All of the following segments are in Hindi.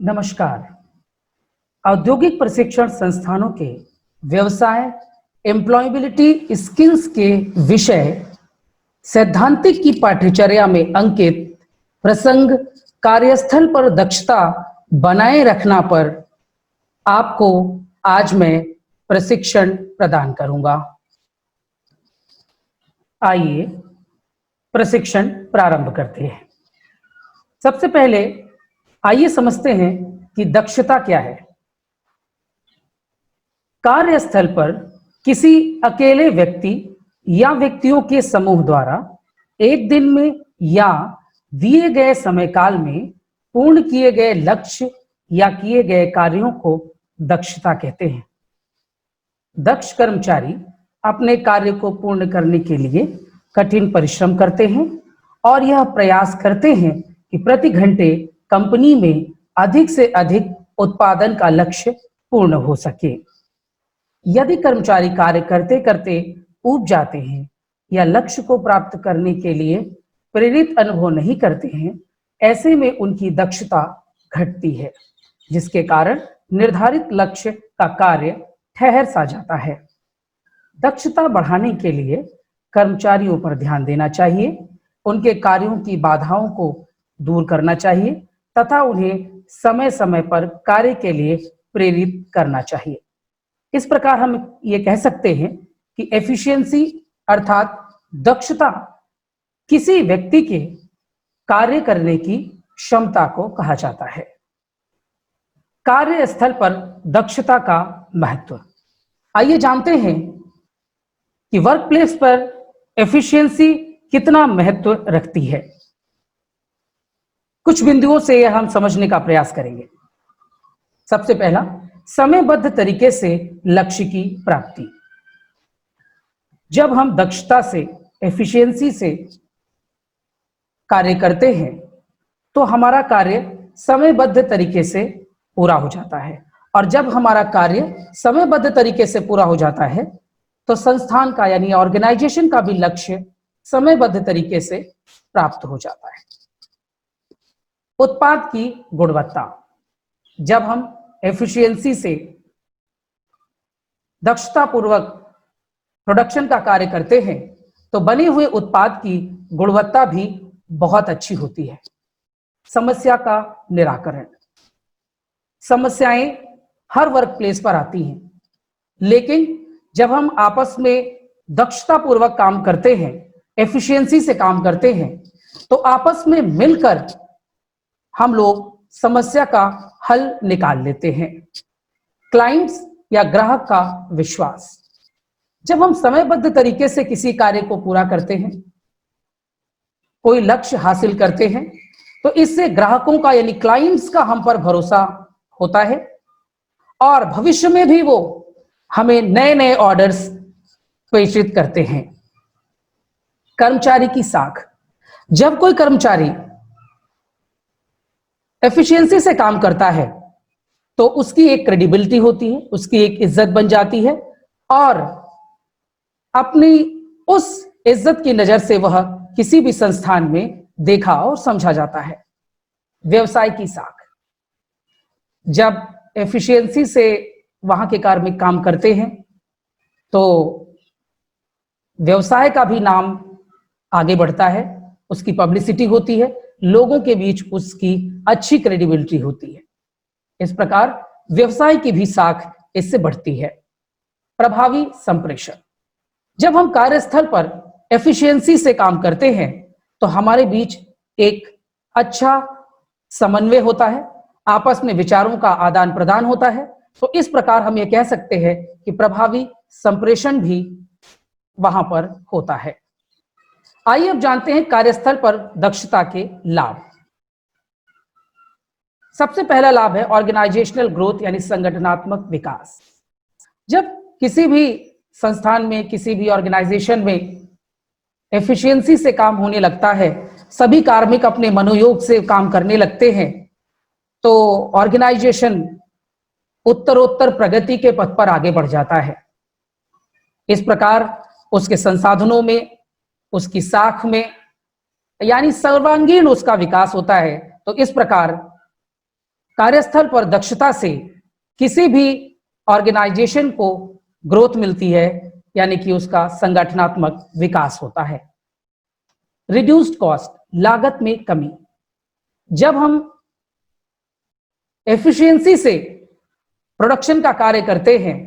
नमस्कार। औद्योगिक प्रशिक्षण संस्थानों के व्यवसाय एम्प्लॉयबिलिटी स्किल्स के विषय सैद्धांतिक की पाठ्यचर्या में अंकित प्रसंग कार्यस्थल पर दक्षता बनाए रखना पर आपको आज मैं प्रशिक्षण प्रदान करूंगा। आइए प्रशिक्षण प्रारंभ करते हैं। सबसे पहले आइए समझते हैं कि दक्षता क्या है। कार्यस्थल पर किसी अकेले व्यक्ति या व्यक्तियों के समूह द्वारा एक दिन में या दिए गए समय काल में पूर्ण किए गए लक्ष्य या किए गए कार्यों को दक्षता कहते हैं। दक्ष कर्मचारी अपने कार्य को पूर्ण करने के लिए कठिन परिश्रम करते हैं और यह प्रयास करते हैं कि प्रति घंटे कंपनी में अधिक से अधिक उत्पादन का लक्ष्य पूर्ण हो सके। यदि कर्मचारी कार्य करते करते ऊब जाते हैं या लक्ष्य को प्राप्त करने के लिए प्रेरित अनुभव नहीं करते हैं, ऐसे में उनकी दक्षता घटती है, जिसके कारण निर्धारित लक्ष्य का कार्य ठहर सा जाता है। दक्षता बढ़ाने के लिए कर्मचारियों पर ध्यान देना चाहिए, उनके कार्यों की बाधाओं को दूर करना चाहिए तथा उन्हें समय समय पर कार्य के लिए प्रेरित करना चाहिए। इस प्रकार हम ये कह सकते हैं कि एफिशिएंसी अर्थात दक्षता किसी व्यक्ति के कार्य करने की क्षमता को कहा जाता है। कार्यस्थल पर दक्षता का महत्व। आइए जानते हैं कि वर्क प्लेस पर एफिशिएंसी कितना महत्व रखती है। कुछ बिंदुओं से हम समझने का प्रयास करेंगे। सबसे पहला, समयबद्ध तरीके से लक्ष्य की प्राप्ति। जब हम दक्षता से एफिशिएंसी से कार्य करते हैं तो हमारा कार्य समयबद्ध तरीके से पूरा हो जाता है, और जब हमारा कार्य समयबद्ध तरीके से पूरा हो जाता है तो संस्थान का यानी ऑर्गेनाइजेशन का भी लक्ष्य समयबद्ध तरीके से प्राप्त हो जाता है। उत्पाद की गुणवत्ता। जब हम एफिशिएंसी से दक्षता पूर्वक प्रोडक्शन का कार्य करते हैं तो बने हुए उत्पाद की गुणवत्ता भी बहुत अच्छी होती है। समस्या का निराकरण। समस्याएं हर वर्क प्लेस पर आती हैं, लेकिन जब हम आपस में दक्षता पूर्वक काम करते हैं, एफिशिएंसी से काम करते हैं, तो आपस में मिलकर हम लोग समस्या का हल निकाल लेते हैं। क्लाइंट्स या ग्राहक का विश्वास। जब हम समयबद्ध तरीके से किसी कार्य को पूरा करते हैं, कोई लक्ष्य हासिल करते हैं, तो इससे ग्राहकों का यानी क्लाइंट्स का हम पर भरोसा होता है और भविष्य में भी वो हमें नए नए ऑर्डर्स प्रेषित करते हैं। कर्मचारी की साख। जब कोई कर्मचारी एफिशिएंसी से काम करता है तो उसकी एक क्रेडिबिलिटी होती है, उसकी एक इज्जत बन जाती है और अपनी उस इज्जत की नजर से वह किसी भी संस्थान में देखा और समझा जाता है। व्यवसाय की साख। जब एफिशिएंसी से वहां के कार्मिक काम करते हैं तो व्यवसाय का भी नाम आगे बढ़ता है, उसकी पब्लिसिटी होती है, लोगों के बीच उसकी अच्छी क्रेडिबिलिटी होती है। इस प्रकार व्यवसाय की भी साख इससे बढ़ती है। प्रभावी संप्रेषण। जब हम कार्यस्थल पर एफिशिएंसी से काम करते हैं तो हमारे बीच एक अच्छा समन्वय होता है, आपस में विचारों का आदान प्रदान होता है। तो इस प्रकार हम ये कह सकते हैं कि प्रभावी संप्रेषण भी वहां पर होता है। आइए अब जानते हैं कार्यस्थल पर दक्षता के लाभ। सबसे पहला लाभ है ऑर्गेनाइजेशनल ग्रोथ यानी संगठनात्मक विकास। जब किसी भी संस्थान में, किसी भी ऑर्गेनाइजेशन में एफिशिएंसी से काम होने लगता है, सभी कार्मिक अपने मनोयोग से काम करने लगते हैं, तो ऑर्गेनाइजेशन उत्तरोत्तर प्रगति के पथ पर आगे बढ़ जाता है। इस प्रकार उसके संसाधनों में, उसकी साख में यानी सर्वांगीण उसका विकास होता है। तो इस प्रकार कार्यस्थल पर दक्षता से किसी भी ऑर्गेनाइजेशन को ग्रोथ मिलती है, यानी कि उसका संगठनात्मक विकास होता है। रिड्यूस्ड कॉस्ट, लागत में कमी। जब हम एफिशिएंसी से प्रोडक्शन का कार्य करते हैं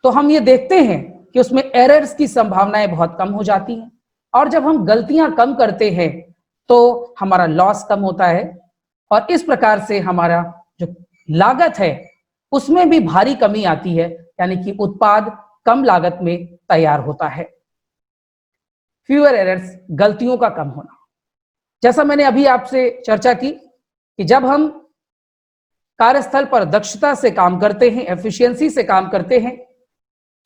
तो हम ये देखते हैं कि उसमें एरर्स की संभावनाएं बहुत कम हो जाती हैं, और जब हम गलतियां कम करते हैं तो हमारा लॉस कम होता है, और इस प्रकार से हमारा जो लागत है उसमें भी भारी कमी आती है, यानी कि उत्पाद कम लागत में तैयार होता है। फ्यूअर एरर्स, गलतियों का कम होना। जैसा मैंने अभी आपसे चर्चा की कि जब हम कार्यस्थल पर दक्षता से काम करते हैं, एफिशिएंसी से काम करते हैं,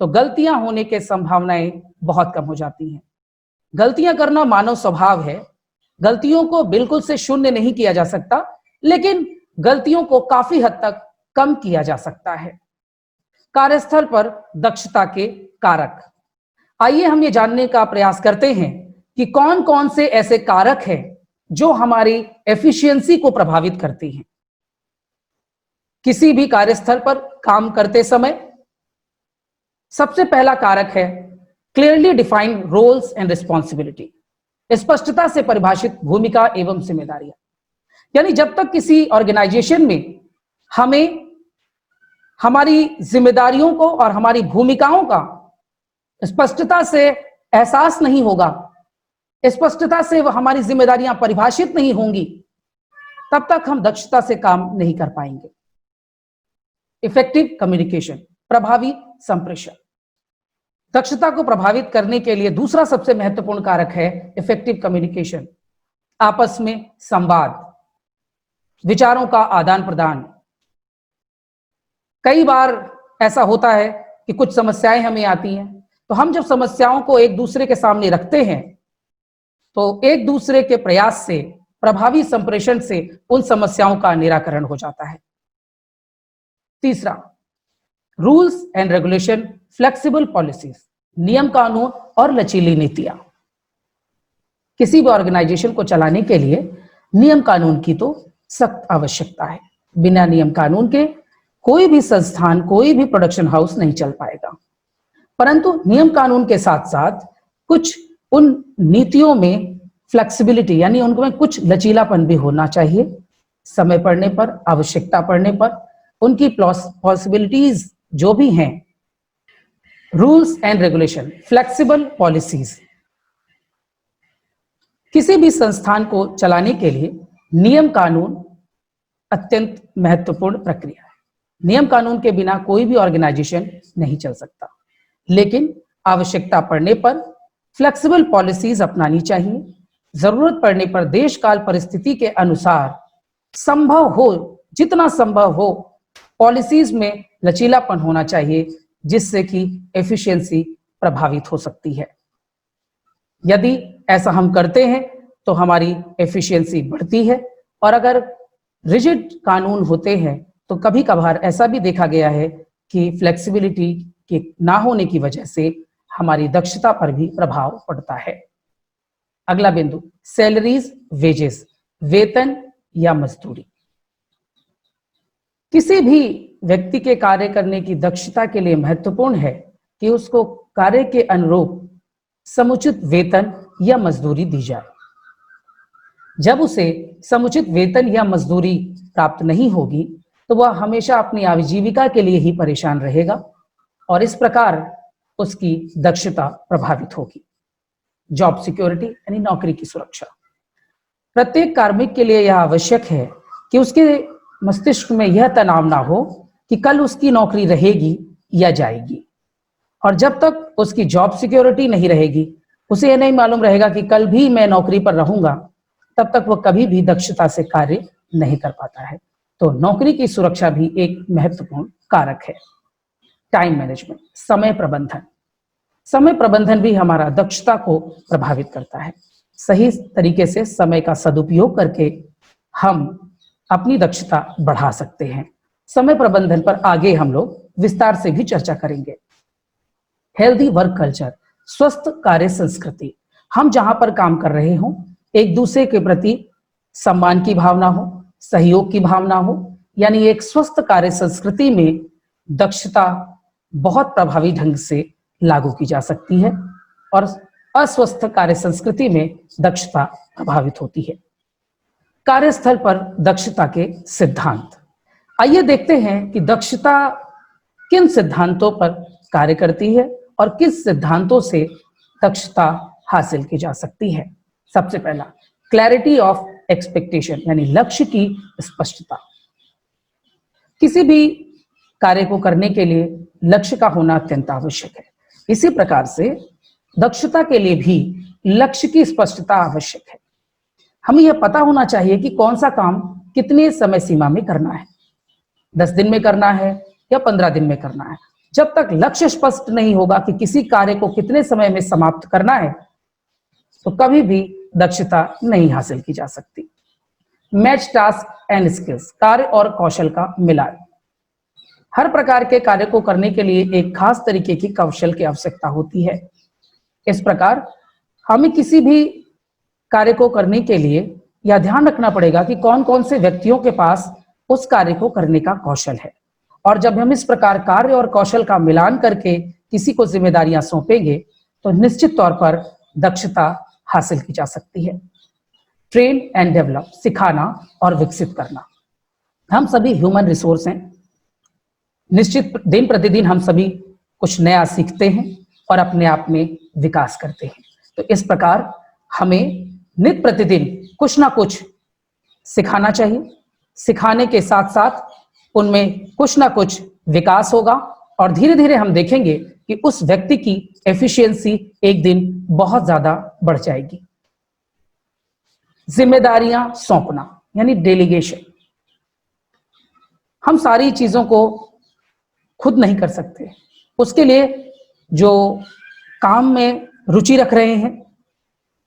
तो गलतियां होने के संभावनाएं बहुत कम हो जाती हैं। गलतियां करना मानव स्वभाव है, गलतियों को बिल्कुल से शून्य नहीं किया जा सकता, लेकिन गलतियों को काफी हद तक कम किया जा सकता है। कार्यस्थल पर दक्षता के कारक। आइए हम ये जानने का प्रयास करते हैं कि कौन कौन से ऐसे कारक हैं जो हमारी एफिशिएंसी को प्रभावित करते हैं। किसी भी कार्यस्थल पर काम करते समय सबसे पहला कारक है clearly defined roles and responsibility, स्पष्टता से परिभाषित भूमिका एवं जिम्मेदारियां। यानी जब तक किसी ऑर्गेनाइजेशन में हमें हमारी जिम्मेदारियों को और हमारी भूमिकाओं का स्पष्टता से एहसास नहीं होगा, स्पष्टता से हमारी जिम्मेदारियां परिभाषित नहीं होंगी, तब तक हम दक्षता से काम नहीं कर पाएंगे। इफेक्टिव कम्युनिकेशन, प्रभावी संप्रेषण। दक्षता को प्रभावित करने के लिए दूसरा सबसे महत्वपूर्ण कारक है इफेक्टिव कम्युनिकेशन, आपस में संवाद, विचारों का आदान प्रदान। कई बार ऐसा होता है कि कुछ समस्याएं हमें आती हैं, तो हम जब समस्याओं को एक दूसरे के सामने रखते हैं तो एक दूसरे के प्रयास से, प्रभावी संप्रेषण से उन समस्याओं का निराकरण हो जाता है। तीसरा, rules and regulation, flexible policies, नियम कानून और लचीली नीतियां। किसी भी ऑर्गेनाइजेशन को चलाने के लिए नियम कानून की तो सख्त आवश्यकता है। बिना नियम कानून के कोई भी संस्थान, कोई भी प्रोडक्शन हाउस नहीं चल पाएगा। परंतु नियम कानून के साथ साथ कुछ उन नीतियों में फ्लेक्सिबिलिटी, यानी उनमें कुछ लचीलापन भी होना चाहिए। समय पड़ने पर, आवश्यकता पड़ने पर उनकी पॉसिबिलिटीज जो भी हैं। Rules and regulation, flexible policies. किसी भी संस्थान को चलाने के लिए नियम कानून अत्यंत महत्वपूर्ण प्रक्रिया है। नियम कानून के बिना कोई भी ऑर्गेनाइजेशन नहीं चल सकता, लेकिन आवश्यकता पड़ने पर फ्लेक्सिबल पॉलिसीज अपनानी चाहिए। जरूरत पड़ने पर देश काल परिस्थिति के अनुसार संभव हो, जितना संभव हो, पॉलिसीज में लचीलापन होना चाहिए, जिससे कि एफिशिएंसी प्रभावित हो सकती है। यदि ऐसा हम करते हैं तो हमारी एफिशिएंसी बढ़ती है, और अगर रिजिड कानून होते हैं तो कभी कभार ऐसा भी देखा गया है कि फ्लेक्सिबिलिटी के ना होने की वजह से हमारी दक्षता पर भी प्रभाव पड़ता है। अगला बिंदु, सैलरीज, वेजेस, वेतन या मजदूरी। किसी भी व्यक्ति के कार्य करने की दक्षता के लिए महत्वपूर्ण है कि उसको कार्य के अनुरूप समुचित वेतन या मजदूरी दी जाए। जब उसे समुचित वेतन या मजदूरी प्राप्त नहीं होगी तो वह हमेशा अपनी आजीविका के लिए ही परेशान रहेगा, और इस प्रकार उसकी दक्षता प्रभावित होगी। जॉब सिक्योरिटी, यानी नौकरी की सुरक्षा। प्रत्येक कार्मिक के लिए यह आवश्यक है कि उसके मस्तिष्क में यह तनाव ना हो कि कल उसकी नौकरी रहेगी या जाएगी। और जब तक उसकी जॉब सिक्योरिटी नहीं रहेगी, उसे यह नहीं मालूम रहेगा कि कल भी मैं नौकरी पर रहूंगा, तब तक वह कभी भी दक्षता से कार्य नहीं कर पाता है। तो नौकरी की सुरक्षा भी एक महत्वपूर्ण कारक है। टाइम मैनेजमेंट, समय प्रबंधन। समय प्रबंधन भी हमारा दक्षता को प्रभावित करता है। सही तरीके से समय का सदुपयोग करके हम अपनी दक्षता बढ़ा सकते हैं। समय प्रबंधन पर आगे हम लोग विस्तार से भी चर्चा करेंगे। हेल्दी वर्क कल्चर, स्वस्थ कार्य संस्कृति। हम जहां पर काम कर रहे हों, एक दूसरे के प्रति सम्मान की भावना हो, सहयोग की भावना हो, यानी एक स्वस्थ कार्य संस्कृति में दक्षता बहुत प्रभावी ढंग से लागू की जा सकती है और अस्वस्थ कार्य संस्कृति में दक्षता प्रभावित होती है। कार्यस्थल पर दक्षता के सिद्धांत। आइए देखते हैं कि दक्षता किन सिद्धांतों पर कार्य करती है और किस सिद्धांतों से दक्षता हासिल की जा सकती है। सबसे पहला, क्लैरिटी ऑफ एक्सपेक्टेशन, यानी लक्ष्य की स्पष्टता। किसी भी कार्य को करने के लिए लक्ष्य का होना अत्यंत आवश्यक है। इसी प्रकार से दक्षता के लिए भी लक्ष्य की स्पष्टता आवश्यक है। हमें यह पता होना चाहिए कि कौन सा काम कितने समय सीमा में करना है, 10 दिन में करना है या 15 दिन में करना है। जब तक लक्ष्य स्पष्ट नहीं होगा कि किसी कार्य को कितने समय में समाप्त करना है, तो कभी भी दक्षता नहीं हासिल की जा सकती। मैच टास्क एंड स्किल्स, कार्य और कौशल का मिलान। हर प्रकार के कार्य को करने के लिए एक खास तरीके की कौशल की आवश्यकता होती है। इस प्रकार हमें किसी भी कार्य को करने के लिए यह ध्यान रखना पड़ेगा कि कौन कौन से व्यक्तियों के पास उस कार्य को करने का कौशल है, और जब हम इस प्रकार कार्य और कौशल का मिलान करके किसी को जिम्मेदारियां सौंपेंगे तो निश्चित तौर पर दक्षता हासिल की जा सकती है। ट्रेन एंड डेवलप, सिखाना और विकसित करना। हम सभी ह्यूमन रिसोर्स हैं। निश्चित दिन प्रतिदिन हम सभी कुछ नया सीखते हैं और अपने आप में विकास करते हैं। तो इस प्रकार हमें नित्य प्रतिदिन कुछ ना कुछ सिखाना चाहिए। सिखाने के साथ साथ उनमें कुछ ना कुछ विकास होगा और धीरे धीरे हम देखेंगे कि उस व्यक्ति की एफिशिएंसी एक दिन बहुत ज्यादा बढ़ जाएगी। जिम्मेदारियां सौंपना, यानी डेलीगेशन। हम सारी चीजों को खुद नहीं कर सकते। उसके लिए जो काम में रुचि रख रहे हैं,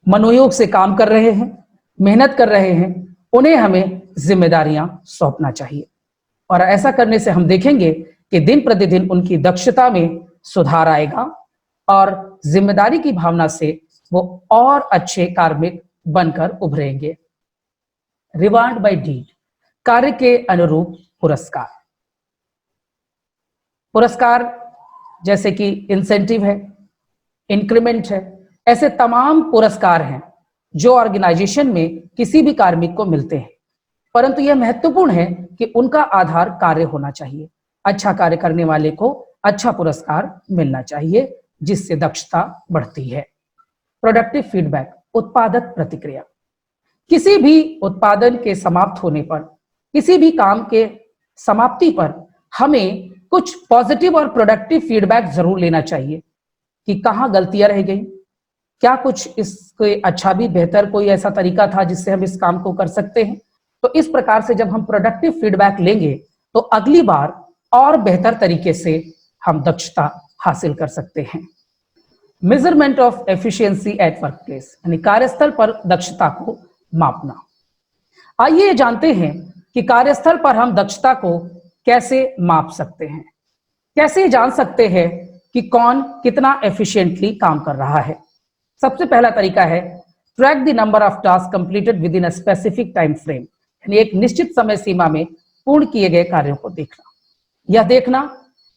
मनोयोग से काम कर रहे हैं, मेहनत कर रहे हैं, उन्हें हमें जिम्मेदारियां सौंपना चाहिए। और ऐसा करने से हम देखेंगे कि दिन प्रतिदिन उनकी दक्षता में सुधार आएगा और जिम्मेदारी की भावना से वो और अच्छे कार्मिक बनकर उभरेंगे। रिवार्ड बाय डीड, कार्य के अनुरूप पुरस्कार। पुरस्कार जैसे कि इंसेंटिव है, इंक्रीमेंट है, ऐसे तमाम पुरस्कार हैं जो ऑर्गेनाइजेशन में किसी भी कार्मिक को मिलते हैं, परंतु यह महत्वपूर्ण है कि उनका आधार कार्य होना चाहिए। अच्छा कार्य करने वाले को अच्छा पुरस्कार मिलना चाहिए, जिससे दक्षता बढ़ती है। प्रोडक्टिव फीडबैक, उत्पादक प्रतिक्रिया। किसी भी उत्पादन के समाप्त होने पर, किसी भी काम के समाप्ति पर हमें कुछ पॉजिटिव और प्रोडक्टिव फीडबैक जरूर लेना चाहिए कि कहाँ गलतियां रह गई, क्या कुछ इसके अच्छा भी बेहतर कोई ऐसा तरीका था जिससे हम इस काम को कर सकते हैं। तो इस प्रकार से जब हम प्रोडक्टिव फीडबैक लेंगे तो अगली बार और बेहतर तरीके से हम दक्षता हासिल कर सकते हैं। Measurement of efficiency at work place, यानी कार्यस्थल पर दक्षता को मापना। आइए जानते हैं कि कार्यस्थल पर हम दक्षता को कैसे माप सकते हैं, कैसे जान सकते हैं कि कौन कितना एफिशिएंटली काम कर रहा है। सबसे पहला तरीका है track the number of task completed with in a specific time frame, यानी एक निश्चित समय सीमा में पूर्ण किए गए कार्यों को देखना। यह देखना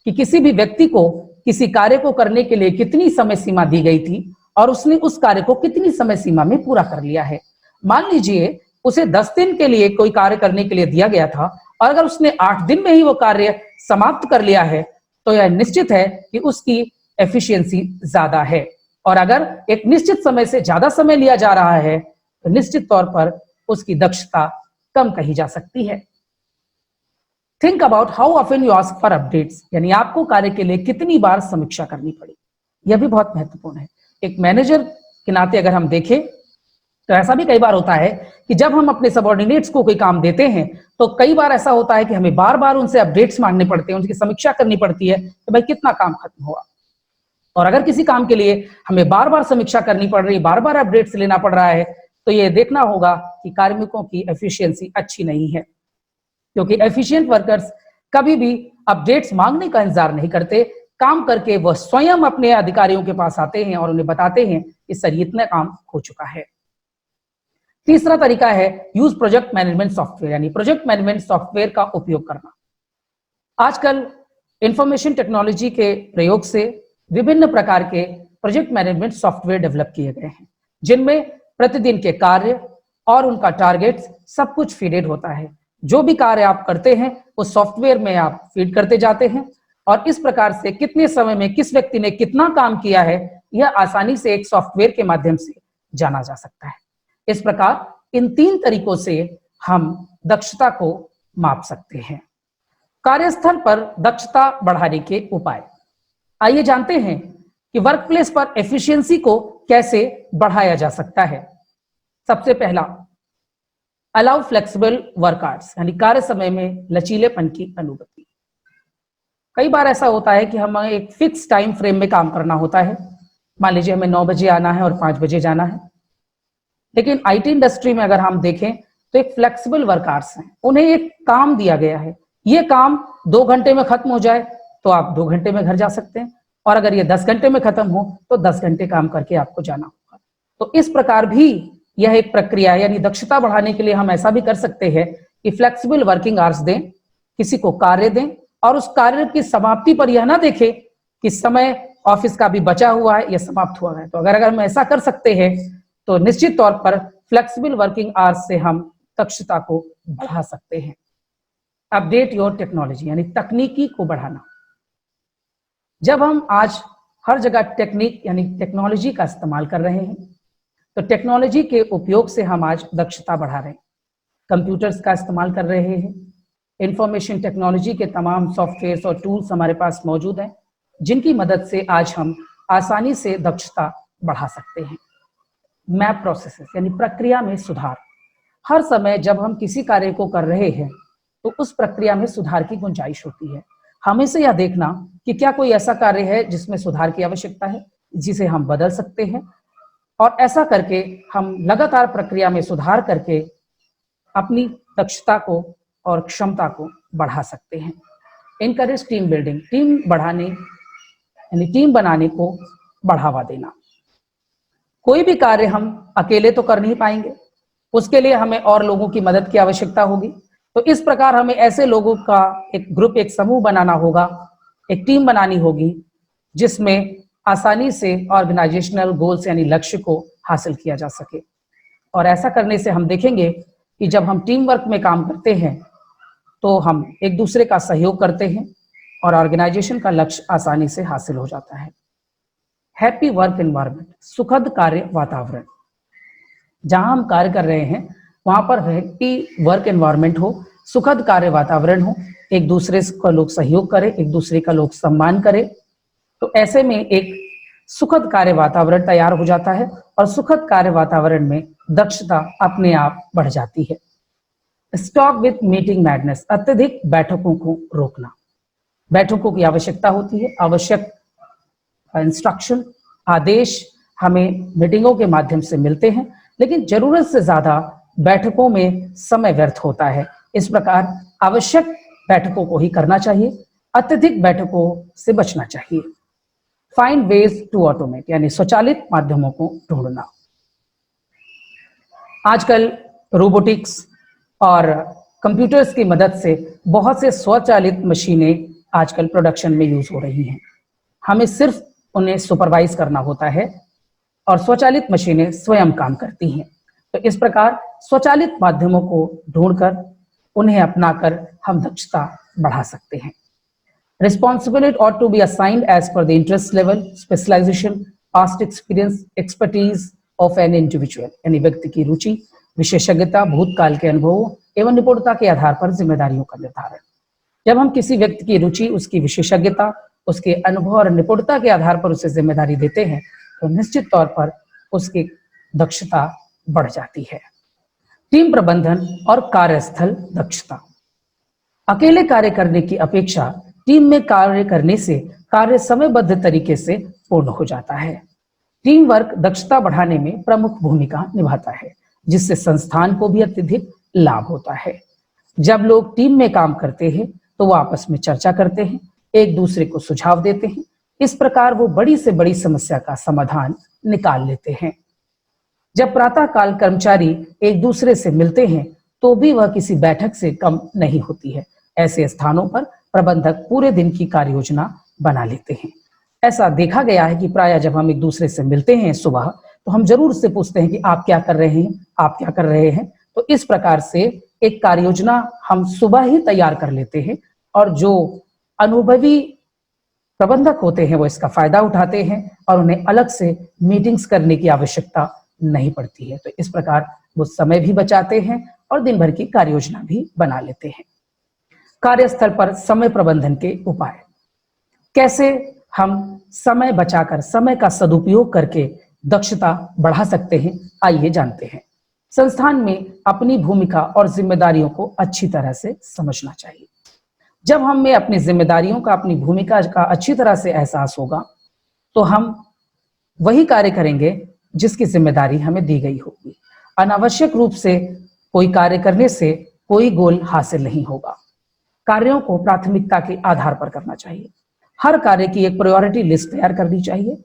कि किसी भी व्यक्ति को किसी कार्य को करने के लिए कितनी समय सीमा दी गई थी और उसने उस कार्य को कितनी समय सीमा में पूरा कर लिया है। मान लीजिए उसे 10 दिन के लिए कोई कार्य करने के लिए दिया गया था और अगर उसने 8 दिन में ही वो कार्य समाप्त कर लिया है तो यह निश्चित है कि उसकी एफिशिएंसी ज्यादा है। और अगर एक निश्चित समय से ज्यादा समय लिया जा रहा है तो निश्चित तौर पर उसकी दक्षता कम कही जा सकती है। Think about how often you ask for updates, यानी आपको कार्य के लिए कितनी बार समीक्षा करनी पड़ी। यह भी बहुत महत्वपूर्ण है। एक मैनेजर के नाते अगर हम देखें तो ऐसा भी कई बार होता है कि जब हम अपने सबऑर्डिनेट्स को कोई काम देते हैं तो कई बार ऐसा होता है कि हमें बार बार उनसे अपडेट्स मांगने पड़ते हैं, उनकी समीक्षा करनी पड़ती है कि भाई कितना काम खत्म हुआ। और अगर किसी काम के लिए हमें बार बार समीक्षा करनी पड़ रही, बार बार अपडेट्स लेना पड़ रहा है, तो ये देखना होगा कि कार्मिकों की एफिशिएंसी अच्छी नहीं है, क्योंकि एफिशिएंट वर्कर्स कभी भी अपडेट्स मांगने का इंतजार नहीं करते। काम करके वह स्वयं अपने अधिकारियों के पास आते हैं और उन्हें बताते हैं कि सर इतना काम हो चुका है। तीसरा तरीका है यूज प्रोजेक्ट मैनेजमेंट सॉफ्टवेयर, यानी प्रोजेक्ट मैनेजमेंट सॉफ्टवेयर का उपयोग करना। आजकल इंफॉर्मेशन टेक्नोलॉजी के प्रयोग से विभिन्न प्रकार के प्रोजेक्ट मैनेजमेंट सॉफ्टवेयर डेवलप किए गए हैं, जिनमें प्रतिदिन के कार्य और उनका टारगेट सब कुछ फीडेड होता है। जो भी कार्य आप करते हैं उस सॉफ्टवेयर में आप फीड करते जाते हैं और इस प्रकार से कितने समय में किस व्यक्ति ने कितना काम किया है यह आसानी से एक सॉफ्टवेयर के माध्यम से जाना जा सकता है। इस प्रकार इन 3 तरीकों से हम दक्षता को माप सकते हैं। कार्यस्थल पर दक्षता बढ़ाने के उपाय, आइए जानते हैं कि वर्कप्लेस पर एफिशिएंसी को कैसे बढ़ाया जा सकता है। सबसे पहला, अलाउ फ्लेक्सिबल वर्क आवर्स, यानी कार्य समय में लचीलेपन की अनुमति। कई बार ऐसा होता है कि हमें एक फिक्स टाइम फ्रेम में काम करना होता है। मान लीजिए हमें 9 बजे आना है और 5 बजे जाना है, लेकिन आईटी इंडस्ट्री में अगर हम देखें तो एक फ्लेक्सिबल वर्क आवर्स हैं। उन्हें एक काम दिया गया है, ये काम 2 घंटे में खत्म हो जाए तो आप 2 घंटे में घर जा सकते हैं, और अगर ये 10 घंटे में खत्म हो तो 10 घंटे काम करके आपको जाना होगा। तो इस प्रकार भी यह एक प्रक्रिया है, यानी दक्षता बढ़ाने के लिए हम ऐसा भी कर सकते हैं कि फ्लेक्सिबल वर्किंग आवर्स दें, किसी को कार्य दें और उस कार्य की समाप्ति पर यह ना देखें कि समय ऑफिस का भी बचा हुआ है या समाप्त हुआ है। तो अगर हम ऐसा कर सकते हैं तो निश्चित तौर पर फ्लेक्सिबल वर्किंग आवर्स से हम दक्षता को बढ़ा सकते हैं। अपडेट योर टेक्नोलॉजी, यानी तकनीकी को बढ़ाना। जब हम आज हर जगह टेक्निक यानी टेक्नोलॉजी का इस्तेमाल कर रहे हैं तो टेक्नोलॉजी के उपयोग से हम आज दक्षता बढ़ा रहे हैं। कंप्यूटर्स का इस्तेमाल कर रहे हैं, इंफॉर्मेशन टेक्नोलॉजी के तमाम सॉफ्टवेयर्स और टूल्स हमारे पास मौजूद हैं, जिनकी मदद से आज हम आसानी से दक्षता बढ़ा सकते हैं। मैप प्रोसेसेस, यानी प्रक्रिया में सुधार। हर समय जब हम किसी कार्य को कर रहे हैं तो उस प्रक्रिया में सुधार की गुंजाइश होती है। हमेशा यह देखना कि क्या कोई ऐसा कार्य है जिसमें सुधार की आवश्यकता है, जिसे हम बदल सकते हैं, और ऐसा करके हम लगातार प्रक्रिया में सुधार करके अपनी दक्षता को और क्षमता को बढ़ा सकते हैं। इनकरेज टीम बिल्डिंग, टीम बढ़ाने यानी टीम बनाने को बढ़ावा देना। कोई भी कार्य हम अकेले तो कर नहीं पाएंगे, उसके लिए हमें और लोगों की मदद की आवश्यकता होगी। तो इस प्रकार हमें ऐसे लोगों का एक ग्रुप, एक समूह बनाना होगा, एक टीम बनानी होगी, जिसमें आसानी से ऑर्गेनाइजेशनल गोल्स यानी लक्ष्य को हासिल किया जा सके। और ऐसा करने से हम देखेंगे कि जब हम टीम वर्क में काम करते हैं तो हम एक दूसरे का सहयोग करते हैं और ऑर्गेनाइजेशन का लक्ष्य आसानी से हासिल हो जाता है। हैप्पी वर्क एनवायरनमेंट, सुखद कार्य वातावरण। जहां हम कार्य कर रहे हैं वहां पर हैप्पी वर्क एनवायरनमेंट हो, सुखद कार्य वातावरण हो, एक दूसरे का लोग सहयोग करें, एक दूसरे का लोग सम्मान करें, तो ऐसे में एक सुखद कार्य वातावरण तैयार हो जाता है और सुखद कार्य वातावरण में दक्षता अपने आप बढ़ जाती है। स्टॉप विथ मीटिंग मैडनेस, अत्यधिक बैठकों को रोकना। बैठकों की आवश्यकता होती है, आवश्यक इंस्ट्रक्शन, आदेश हमें मीटिंगों के माध्यम से मिलते हैं, लेकिन जरूरत से ज्यादा बैठकों में समय व्यर्थ होता है। इस प्रकार आवश्यक बैठकों को ही करना चाहिए, अत्यधिक बैठकों से बचना चाहिए। फाइंड वेज टू ऑटोमेट, यानी स्वचालित माध्यमों को ढूंढना। आजकल रोबोटिक्स और कंप्यूटर्स की मदद से बहुत से स्वचालित मशीनें आजकल प्रोडक्शन में यूज हो रही हैं। हमें सिर्फ उन्हें सुपरवाइज करना होता है और स्वचालित मशीनें स्वयं काम करती हैं। तो इस प्रकार स्वचालित माध्यमों को ढूंढकर उन्हें अपनाकर हम दक्षता बढ़ा सकते हैं। Responsibility ought to be assigned as per the interest level, specialization, past experience, expertise of an individual, यानी व्यक्ति की रुचि, विशेषज्ञता, भूतकाल के अनुभवों एवं निपुणता के आधार पर जिम्मेदारियों का निर्धारण। जब हम किसी व्यक्ति की रुचि, उसकी विशेषज्ञता, उसके अनुभव और निपुणता के आधार पर उसे जिम्मेदारी देते हैं तो निश्चित तौर पर उसकी दक्षता बढ़ जाती है। टीम प्रबंधन और कार्यस्थल दक्षता। अकेले कार्य करने की अपेक्षा टीम में कार्य करने से कार्य समयबद्ध तरीके से पूर्ण हो जाता है। टीम वर्क दक्षता बढ़ाने में प्रमुख भूमिका निभाता है, जिससे संस्थान को भी अत्यधिक लाभ होता है। जब लोग टीम में काम करते हैं तो वो आपस में चर्चा करते हैं, एक दूसरे को सुझाव देते हैं। इस प्रकार वो बड़ी से बड़ी समस्या का समाधान निकाल लेते हैं। जब प्रातःकाल कर्मचारी एक दूसरे से मिलते हैं तो भी वह किसी बैठक से कम नहीं होती है। ऐसे स्थानों पर प्रबंधक पूरे दिन की कार्य योजना बना लेते हैं। ऐसा देखा गया है कि प्रायः जब हम एक दूसरे से मिलते हैं सुबह, तो हम जरूर से पूछते हैं कि आप क्या कर रहे हैं, आप क्या कर रहे हैं। तो इस प्रकार से एक कार्य योजना हम सुबह ही तैयार कर लेते हैं और जो अनुभवी प्रबंधक होते हैं वो इसका फायदा उठाते हैं और उन्हें अलग से मीटिंग्स करने की आवश्यकता नहीं पड़ती है। तो इस प्रकार वो समय भी बचाते हैं और दिन भर की कार्य योजना भी बना लेते हैं। कार्यस्थल पर समय प्रबंधन के उपाय, कैसे हम समय बचाकर, समय का सदुपयोग करके दक्षता बढ़ा सकते हैं, आइए जानते हैं। संस्थान में अपनी भूमिका और जिम्मेदारियों को अच्छी तरह से समझना चाहिए। जब हमें अपनी जिम्मेदारियों का, अपनी भूमिका का अच्छी तरह से एहसास होगा तो हम वही कार्य करेंगे जिसकी जिम्मेदारी हमें दी गई होगी। अनावश्यक रूप से कोई कार्य करने से कोई गोल हासिल नहीं होगा। कार्यों को प्राथमिकता के आधार पर करना चाहिए। हर कार्य की एक प्रायोरिटी लिस्ट तैयार करनी चाहिए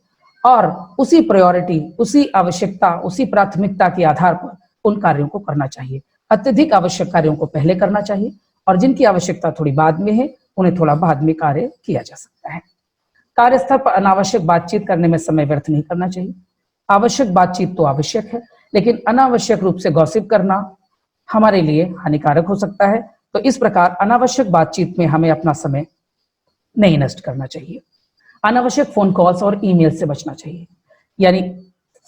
और उसी प्रायोरिटी, उसी आवश्यकता, उसी प्राथमिकता के आधार पर उन कार्यों को करना चाहिए। अत्यधिक आवश्यक कार्यों को पहले करना चाहिए और जिनकी आवश्यकता थोड़ी बाद में है उन्हें थोड़ा बाद में कार्य किया जा सकता है। कार्यस्थल पर अनावश्यक बातचीत करने में समय व्यर्थ नहीं करना चाहिए। आवश्यक बातचीत तो आवश्यक है, लेकिन अनावश्यक रूप से गॉसिप करना हमारे लिए हानिकारक हो सकता है। तो इस प्रकार अनावश्यक बातचीत में हमें अपना समय नहीं नष्ट करना चाहिए। अनावश्यक फोन कॉल्स और ईमेल से बचना चाहिए। यानी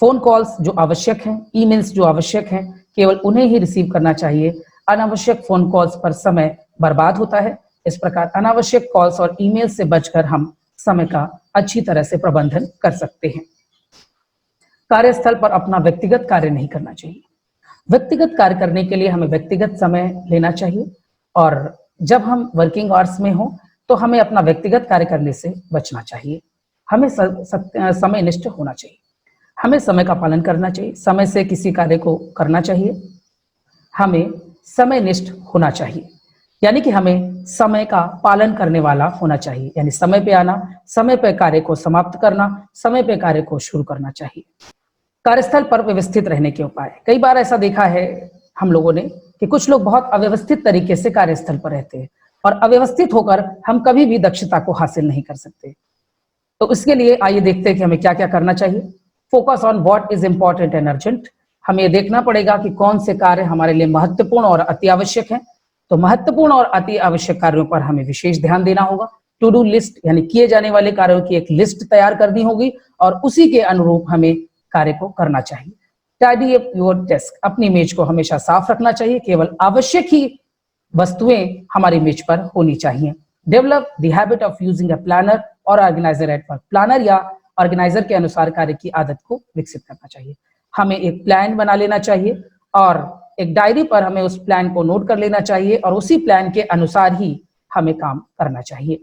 फोन कॉल्स जो आवश्यक हैं, ईमेल्स जो आवश्यक हैं, केवल उन्हें ही रिसीव करना चाहिए। अनावश्यक फोन कॉल्स पर समय बर्बाद होता है। इस प्रकार अनावश्यक कॉल्स और ईमेल से बचकर हम समय का अच्छी तरह से प्रबंधन कर सकते हैं। कार्यस्थल पर अपना व्यक्तिगत कार्य नहीं करना चाहिए। व्यक्तिगत कार्य करने के लिए हमें व्यक्तिगत समय लेना चाहिए और जब हम वर्किंग आवर्स में हो तो हमें अपना व्यक्तिगत कार्य करने से बचना चाहिए। हमें समयनिष्ठ होना चाहिए। हमें समय का पालन करना चाहिए। समय से किसी कार्य को करना चाहिए। हमें समयनिष्ठ होना चाहिए, यानी कि हमें समय का पालन करने वाला होना चाहिए। यानी समय पे आना, समय पे कार्य को समाप्त करना, समय पे कार्य को शुरू करना चाहिए। कार्यस्थल पर व्यवस्थित रहने के उपाय, कई बार ऐसा देखा है हम लोगों ने कि कुछ लोग बहुत अव्यवस्थित तरीके से कार्यस्थल पर रहते हैं और अव्यवस्थित होकर हम कभी भी दक्षता को हासिल नहीं कर सकते। तो इसके लिए आइए देखते हैं कि हमें क्या क्या करना चाहिए। Focus on what is important and urgent. हमें ये देखना पड़ेगा कि कौन से कार्य हमारे लिए महत्वपूर्ण और अति आवश्यक है। तो महत्वपूर्ण और अति आवश्यक कार्यों पर हमें विशेष ध्यान देना होगा। टू डू लिस्ट, यानी किए जाने वाले कार्यों की एक लिस्ट तैयार करनी होगी और उसी के अनुरूप हमें कार्य को करना चाहिए। टाइडी अप योर डेस्क, अपनी मेज को हमेशा साफ रखना चाहिए। केवल आवश्यक ही वस्तुएं हमारी मेज पर होनी चाहिए। Develop the habit of using a planner और ऑर्गेनाइजर एट वर्क। प्लानर या ऑर्गेनाइजर के अनुसार कार्य की आदत को विकसित करना चाहिए। हमें एक प्लान बना लेना चाहिए और एक डायरी पर हमें उस प्लान को नोट कर लेना चाहिए और उसी प्लान के अनुसार ही हमें काम करना चाहिए।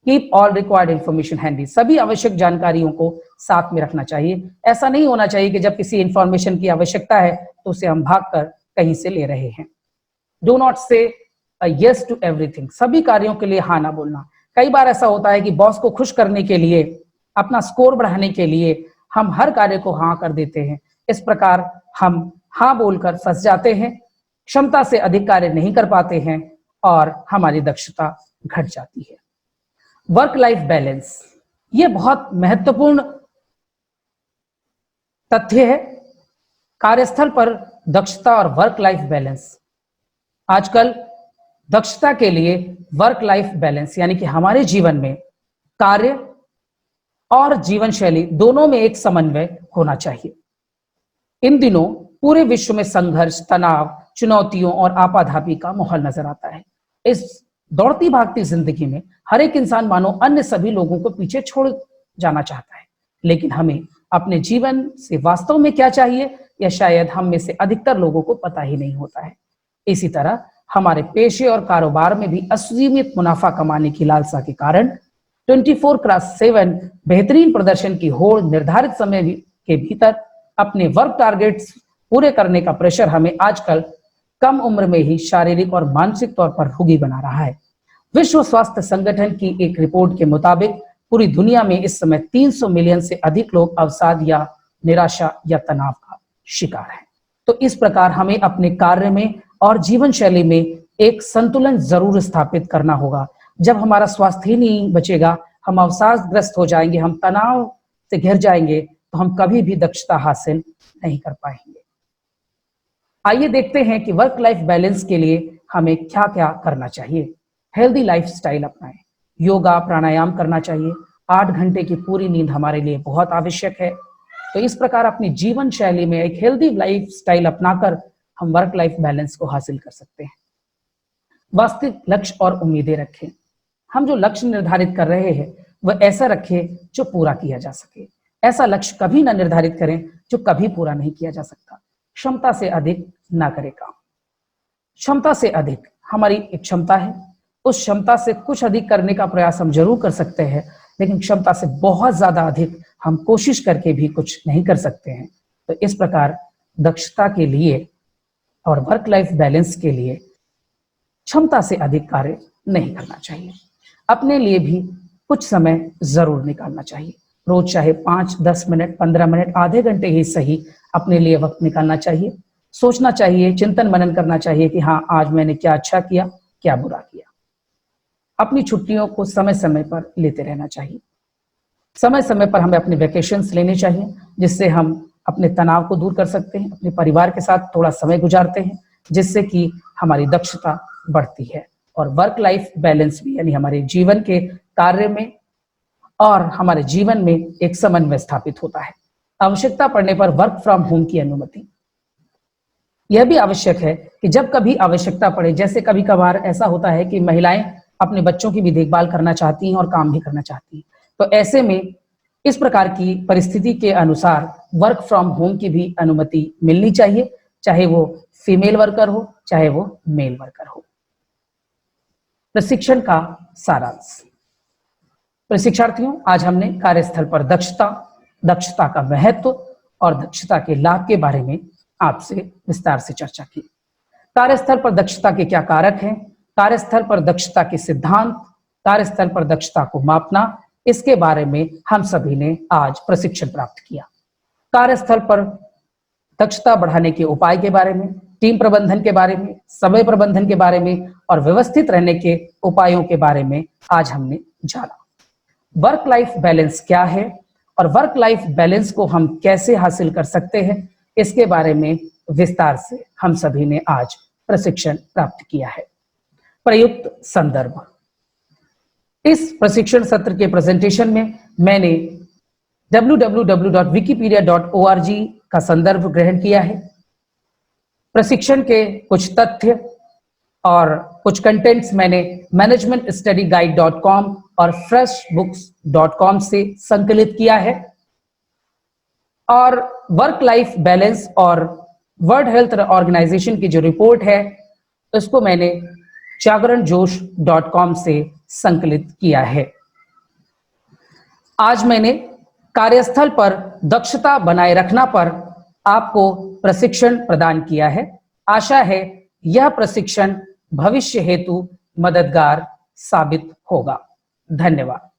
Keep all required information handy, सभी आवश्यक जानकारियों को साथ में रखना चाहिए। ऐसा नहीं होना चाहिए कि जब किसी इंफॉर्मेशन की आवश्यकता है तो उसे हम भागकर कहीं से ले रहे हैं। डू नॉट से यस टू एवरीथिंग, सभी कार्यों के लिए हाँ ना बोलना। कई बार ऐसा होता है कि बॉस को खुश करने के लिए, अपना स्कोर बढ़ाने के लिए हम हर कार्य को हाँ कर देते हैं। इस प्रकार हम हाँ बोलकर फंस जाते हैं, क्षमता से अधिक कार्य नहीं कर पाते हैं और हमारी दक्षता घट जाती है। वर्क लाइफ बैलेंस, ये बहुत महत्वपूर्ण तथ्य है। कार्यस्थल पर दक्षता और वर्क लाइफ बैलेंस, आजकल दक्षता के लिए वर्क लाइफ बैलेंस यानी कि हमारे जीवन में कार्य और जीवन शैली दोनों में एक समन्वय होना चाहिए। इन दिनों पूरे विश्व में संघर्ष, तनाव, चुनौतियों और आपाधापी का माहौल नजर आता है। इस दौड़ती भागती जिंदगी में हर एक इंसान मानो अन्य सभी लोगों को पीछे छोड़ जाना चाहता है, लेकिन हमें अपने जीवन से वास्तव में क्या चाहिए यह शायद हम में से अधिकतर लोगों को पता ही नहीं होता है। इसी तरह हमारे पेशे और कारोबार में भी असीमित मुनाफा कमाने की लालसा के कारण 24/7 बेहतरीन प्रदर्शन की होड़, निर्धारित समय के भीतर अपने वर्क टारगेट्स पूरे करने का प्रेशर हमें आजकल कम उम्र में ही शारीरिक और मानसिक तौर पर रोगी बना रहा है। विश्व स्वास्थ्य संगठन की एक रिपोर्ट के मुताबिक पूरी दुनिया में इस समय 300 मिलियन से अधिक लोग अवसाद या निराशा या तनाव का शिकार हैं। तो इस प्रकार हमें अपने कार्य में और जीवन शैली में एक संतुलन जरूर स्थापित करना होगा। जब हमारा स्वास्थ्य ही नहीं बचेगा, हम अवसादग्रस्त हो जाएंगे, हम तनाव से घिर जाएंगे, तो हम कभी भी दक्षता हासिल नहीं कर पाएंगे। आइए देखते हैं कि वर्क लाइफ बैलेंस के लिए हमें क्या क्या करना चाहिए। हेल्दी लाइफस्टाइल अपनाएं, योगा प्राणायाम करना चाहिए। 8 घंटे की पूरी नींद हमारे लिए बहुत आवश्यक है। तो इस प्रकार अपनी जीवन शैली में एक हेल्दी लाइफस्टाइल अपनाकर हम वर्क लाइफ बैलेंस को हासिल कर सकते हैं। वास्तविक लक्ष्य और उम्मीदें रखें। हम जो लक्ष्य निर्धारित कर रहे हैं वह ऐसा रखें जो पूरा किया जा सके। ऐसा लक्ष्य कभी ना निर्धारित करें जो कभी पूरा नहीं किया जा सकता। क्षमता से अधिक ना करें काम। क्षमता से अधिक हमारी एक क्षमता है, उस क्षमता से कुछ अधिक करने का प्रयास हम जरूर कर सकते हैं, लेकिन क्षमता से बहुत ज्यादा अधिक हम कोशिश करके भी कुछ नहीं कर सकते हैं। तो इस प्रकार दक्षता के लिए और वर्क लाइफ बैलेंस के लिए क्षमता से अधिक कार्य नहीं करना चाहिए। अपने लिए भी कुछ समय जरूर निकालना चाहिए। रोज चाहे 5, 10 मिनट, 15 मिनट, आधे घंटे ही सही अपने लिए वक्त निकालना चाहिए। सोचना चाहिए, चिंतन मनन करना चाहिए कि हाँ, आज मैंने क्या अच्छा किया, क्या बुरा किया। अपनी छुट्टियों को समय समय पर लेते रहना चाहिए। समय समय पर हमें अपने वेकेशंस लेने चाहिए, जिससे हम अपने तनाव को दूर कर सकते हैं, अपने परिवार के साथ थोड़ा समय गुजारते हैं, जिससे कि हमारी दक्षता बढ़ती है और वर्क लाइफ बैलेंस भी, यानी हमारे जीवन के कार्य में और हमारे जीवन में एक समन्वय स्थापित होता है। आवश्यकता पड़ने पर वर्क फ्रॉम होम की अनुमति। यह भी आवश्यक है कि जब कभी आवश्यकता पड़े, जैसे कभी कभार ऐसा होता है कि महिलाएं अपने बच्चों की भी देखभाल करना चाहती हैं और काम भी करना चाहती हैं, तो ऐसे में इस प्रकार की परिस्थिति के अनुसार वर्क फ्रॉम होम की भी अनुमति मिलनी चाहिए, चाहे वो फीमेल वर्कर हो, चाहे वो मेल वर्कर हो। प्रशिक्षण का सारांश। प्रशिक्षार्थियों, आज हमने कार्यस्थल पर दक्षता का महत्व और दक्षता के लाभ के बारे में आपसे विस्तार से चर्चा की। कार्यस्थल पर दक्षता के क्या कारक हैं, कार्यस्थल पर दक्षता के सिद्धांत, कार्यस्थल पर दक्षता को मापना, इसके बारे में हम सभी ने आज प्रशिक्षण प्राप्त किया। कार्यस्थल पर दक्षता बढ़ाने के उपाय के बारे में, टीम प्रबंधन के बारे में, समय प्रबंधन के बारे में और व्यवस्थित रहने के उपायों के बारे में आज हमने जाना। वर्क लाइफ बैलेंस क्या है और वर्क लाइफ बैलेंस को हम कैसे हासिल कर सकते हैं, इसके बारे में विस्तार से हम सभी ने आज प्रशिक्षण प्राप्त किया है। प्रयुक्त संदर्भ। इस प्रशिक्षण सत्र के प्रेजेंटेशन में मैंने www.wikipedia.org का संदर्भ ग्रहण किया है। प्रशिक्षण के कुछ तथ्य और कुछ कंटेंट्स मैंने managementstudyguide.com और freshbooks.com से संकलित किया है और वर्क लाइफ बैलेंस और वर्ल्ड हेल्थ ऑर्गेनाइजेशन की जो रिपोर्ट है उसको मैंने जागरणजोश.com से संकलित किया है। आज मैंने कार्यस्थल पर दक्षता बनाए रखना पर आपको प्रशिक्षण प्रदान किया है। आशा है यह प्रशिक्षण भविष्य हेतु मददगार साबित होगा। धन्यवाद।